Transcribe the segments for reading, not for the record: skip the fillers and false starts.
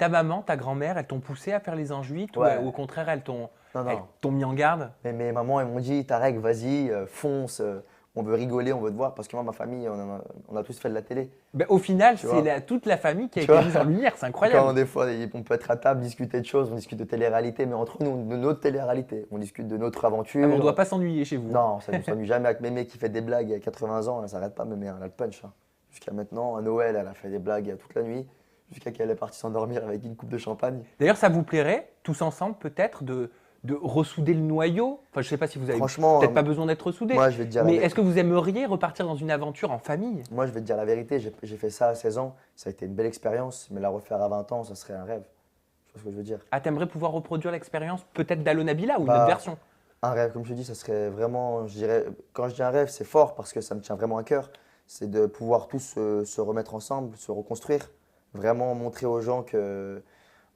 Ta maman, ta grand-mère, elles t'ont poussé à faire les enjouites ou Ouais, au contraire, non, elles non. t'ont mis en garde? Mais mes mamans, elles m'ont dit, Tarek, vas-y, fonce, on veut rigoler, on veut te voir. Parce que moi, ma famille, on a tous fait de la télé, Ben, au final, tu c'est vois. toute la famille qui a Tu été vois, mise en lumière. C'est quand incroyable. des fois, on peut être à table, discuter de choses, on discute de télé-réalité, mais entre nous, de notre télé-réalité. On discute de notre Ah, ben, on ne doit aventure. pas s'ennuyer chez vous, hein. Non, ça ne nous s'ennuie jamais avec Mémé qui fait des blagues à 80 ans, elle ne s'arrête pas, Mémé, elle a le punch, hein. Jusqu'à maintenant, à Noël, elle a fait des blagues toute la nuit, jusqu'à qu'elle est partie s'endormir avec une coupe de champagne. D'ailleurs, ça vous plairait, tous ensemble peut-être, de ressouder le noyau? Enfin, je ne sais pas si vous avez Franchement, peut-être pas besoin d'être ressoudés, moi, je vais te dire mais est-ce que vous aimeriez repartir dans une aventure en famille? moi, je vais te dire la vérité, j'ai fait ça à 16 ans, ça a été une belle expérience, mais la refaire à 20 ans, ça serait un rêve. Tu vois ce que je veux dire? Ah, t'aimerais pouvoir reproduire l'expérience peut-être d'Allo Nabila ou une autre Bah, version? un rêve, comme je te dis, ça serait vraiment, je dirais, quand je dis un rêve, c'est fort parce que ça me tient vraiment à cœur. C'est de pouvoir tous se remettre ensemble, se reconstruire, vraiment montrer aux gens que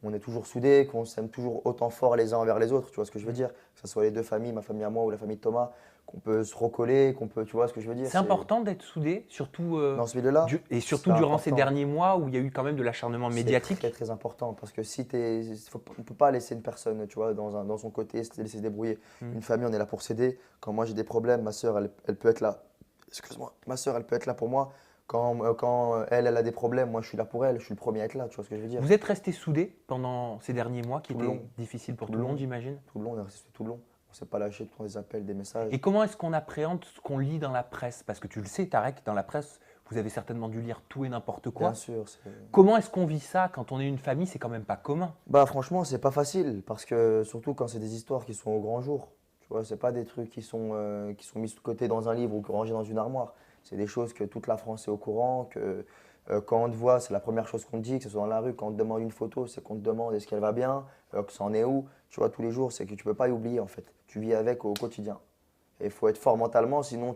on est toujours soudés, qu'on s'aime toujours autant fort les uns envers les autres. Tu vois ce que je veux Mm. dire? Que ce soit les deux familles, ma famille à moi ou la famille de Thomas, qu'on peut se recoller, qu'on peut, tu vois ce que je veux dire? C'est important d'être soudé, surtout, Dans ce milieu-là, et c'est surtout durant ces important. derniers mois où il y a eu quand même de l'acharnement C'est très médiatique. très important parce que si on peut pas laisser une personne, tu vois, dans son côté, se laisser se débrouiller. Mm. Une famille, on est là pour s'aider. Quand moi j'ai des problèmes, ma sœur, elle peut être là. Excuse-moi, ma sœur, elle peut être là pour moi. Quand elle a des problèmes, moi je suis là pour elle. Je suis le premier à être là. Tu vois ce que je veux dire? Vous êtes restés soudés pendant ces derniers mois qui Tout le étaient long, difficiles pour tout tout le le monde, long, j'imagine. tout le long, on est resté tout le long. On s'est pas lâché, tout le temps des appels, des Et messages. comment est-ce qu'on appréhende ce qu'on lit dans la presse? Parce que tu le sais, Tarek, dans la presse, vous avez certainement dû lire tout et n'importe Bien quoi. sûr, Comment est-ce qu'on vit ça quand on est une famille? C'est quand même pas commun. bah franchement, c'est pas facile parce que surtout quand c'est des histoires qui sont au grand jour. Tu vois, c'est pas des trucs qui sont mis de côté dans un livre ou rangés dans une armoire. C'est des choses que toute la France est au courant, que quand on te voit, c'est la première chose qu'on te dit, que ce soit dans la rue, quand on te demande une photo, c'est qu'on te demande est-ce qu'elle va bien, que ça en est où. Tu vois, tous les jours, c'est que tu peux pas y oublier en fait. Tu vis avec au quotidien. Et il faut être fort mentalement, sinon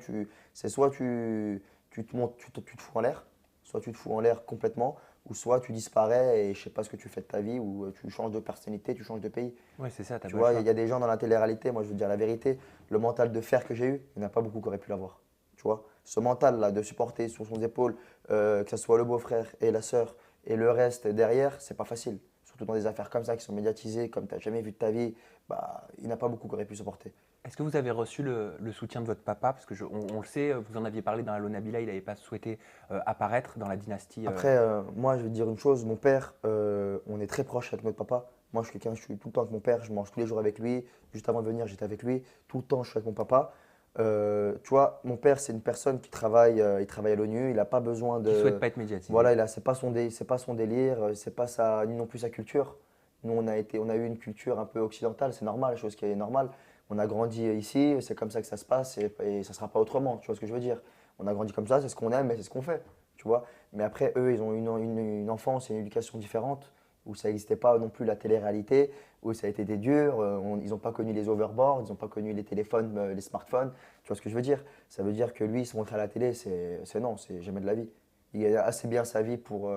c'est soit tu te montes, tu te fous en l'air, soit tu te fous en l'air complètement, ou soit tu disparais et je sais pas ce que tu fais de ta vie, ou tu changes de personnalité, tu changes de pays. Oui, c'est ça, t'as Tu pas le vois, il choix. y a des gens dans la télé-réalité, moi je veux dire la vérité, le mental de fer que j'ai eu, il n'y en a pas beaucoup qui auraient pu l'avoir. Tu vois, ce mental-là de supporter sur son épaule, que ce soit le beau-frère et la sœur et le reste derrière, c'est pas facile. Surtout dans des affaires comme ça qui sont médiatisées, comme tu n'as jamais vu de ta vie, bah, il n'y en a pas beaucoup qui auraient pu supporter. Est-ce que vous avez reçu le soutien de votre papa? Parce que on le sait, vous en aviez parlé dans Allo Nabila, il n'avait pas souhaité apparaître dans la dynastie. Après, moi, je vais te dire une chose, mon père, on est très proche avec notre papa. Moi, je suis quelqu'un, je suis tout le temps avec mon père, je mange tous les jours avec lui. Juste avant de venir, j'étais avec lui. Tout le temps, je suis avec mon papa. Tu vois, mon père, c'est une personne qui travaille, il travaille à l'ONU, il n'a pas besoin Qui ne souhaite de. pas être médiatisé. Voilà, c'est pas son délire, c'est pas ni non plus sa culture. Nous, on a eu une culture un peu occidentale, c'est normal, chose qui est normale. On a grandi ici, c'est comme ça que ça se passe et ça ne sera pas autrement, tu vois ce que je veux dire. On a grandi comme ça, c'est ce qu'on aime et c'est ce qu'on fait, tu vois. Mais après, eux, ils ont une enfance et une éducation différente, où ça n'existait pas non plus la télé-réalité, où ça a été des durs, ils n'ont pas connu les overboards, ils n'ont pas connu les téléphones, les smartphones, tu vois ce que je veux dire. Ça veut dire que lui, se montrer à la télé, c'est non, c'est jamais de la vie. Il a assez bien sa vie pour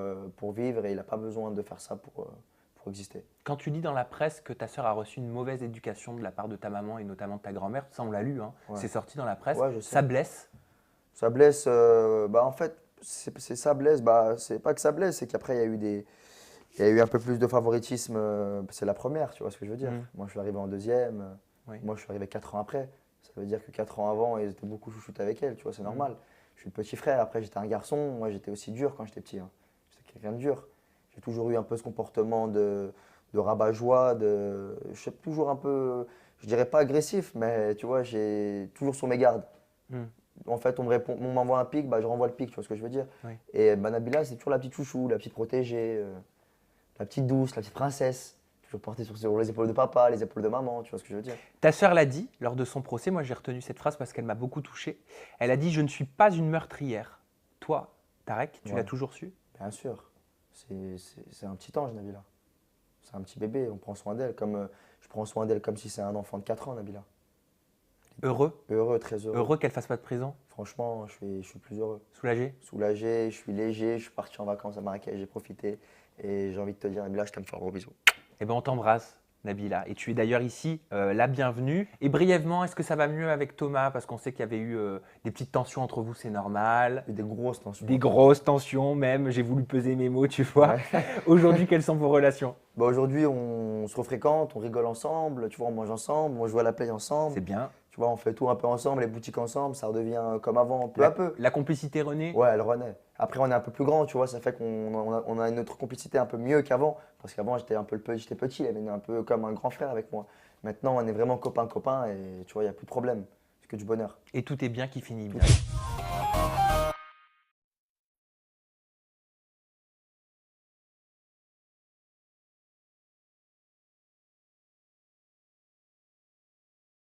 vivre et il n'a pas besoin de faire ça pour exister. Quand tu dis dans la presse que ta sœur a reçu une mauvaise éducation de la part de ta maman et notamment de ta grand-mère, ça on l'a lu, hein, Ouais, c'est sorti dans la presse, ouais, je sais. ça blesse. Ça blesse, bah en fait, ça blesse, bah c'est pas que ça blesse, c'est qu'après il y a eu un peu plus de favoritisme, c'est la première, tu vois ce que je veux dire. Mm. Moi je suis arrivé en deuxième, Oui. moi je suis arrivé 4 ans après. Ça veut dire que 4 ans avant, ils étaient beaucoup chouchoutés avec elle, tu vois, c'est Mm. normal. Je suis le petit frère, après j'étais un garçon, moi j'étais aussi dur quand j'étais petit, hein. J'étais quelqu'un de dur. J'ai toujours eu un peu ce comportement de rabat-joie, je suis toujours un peu, je dirais pas agressif, mais tu vois, j'ai toujours sur mes gardes. Mm. En fait, on m'envoie un pic, bah, je renvoie le pic, tu vois ce que je veux dire. Oui. Et bah, Nabila, c'est toujours la petite chouchou, la petite protégée, la petite douce, la petite princesse. Toujours portée sur les épaules de papa, les épaules de maman, tu vois ce que je veux dire. Ta sœur l'a dit lors de son procès, moi j'ai retenu cette phrase parce qu'elle m'a beaucoup touché. Elle a dit: Je ne suis pas une meurtrière. Toi, Tarek, tu l'as Ouais, toujours su? bien sûr. C'est un petit ange, Nabila. C'est un petit bébé, on prend soin d'elle comme je prends soin d'elle comme si c'est un enfant de 4 ans, Nabila. Heureux? Heureux, très heureux. Heureux qu'elle fasse pas de prison? Franchement, je suis plus heureux. Soulagé? Soulagé, je suis léger, je suis parti en vacances à Marrakech, j'ai profité. Et j'ai envie de te dire, Nabila, je t'aime fort, gros bisous. Eh ben on t'embrasse. Nabila. Et tu es d'ailleurs ici la bienvenue. Et brièvement, est-ce que ça va mieux avec Thomas? Parce qu'on sait qu'il y avait eu des petites tensions entre vous, c'est normal. Et des grosses tensions. Des grosses tensions même, j'ai voulu peser mes mots, tu vois. Ouais. Aujourd'hui, quelles sont vos relations? Bah, aujourd'hui, on se refréquente, on rigole ensemble, tu vois, on mange ensemble, on joue à la play ensemble. C'est bien. Tu vois, on fait tout un peu ensemble, les boutiques ensemble, ça redevient comme avant, peu La, à peu. la complicité René? Ouais, elle renaît. Après, on est un peu plus grand, tu vois, ça fait qu'on a une autre complicité un peu mieux qu'avant. Parce qu'avant, j'étais un peu j'étais petit, elle est un peu comme un grand frère avec moi. Maintenant, on est vraiment copain-copain et tu vois, il n'y a plus de problème. C'est que du bonheur. Et tout est bien qui finit bien.